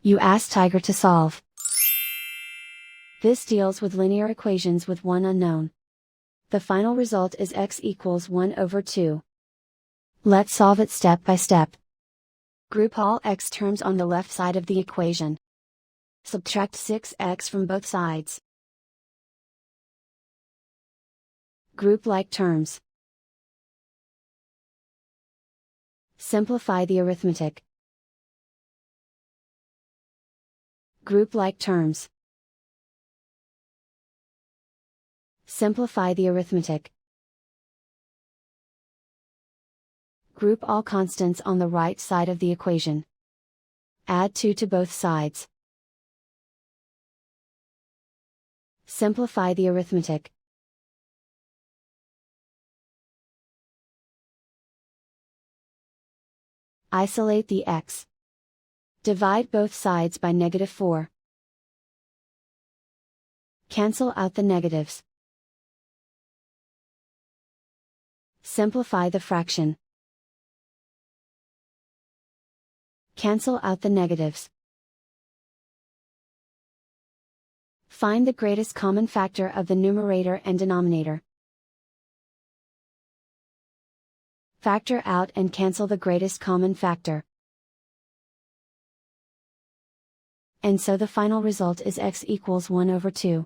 You ask Tiger to solve. This deals with linear equations with one unknown. The final result is x equals 1 over 2. Let's solve it step by step. Group all x terms on the left side of the equation. Subtract 6x from both sides. Group like terms. Simplify the arithmetic. Group like terms. Simplify the arithmetic. Group all constants on the right side of the equation. Add 2 to both sides. Simplify the arithmetic. Isolate the x. Divide both sides by -4. Cancel out the negatives. Simplify the fraction. Cancel out the negatives. Find the greatest common factor of the numerator and denominator. Factor out and cancel the greatest common factor. And so the final result is x equals 1 over 2.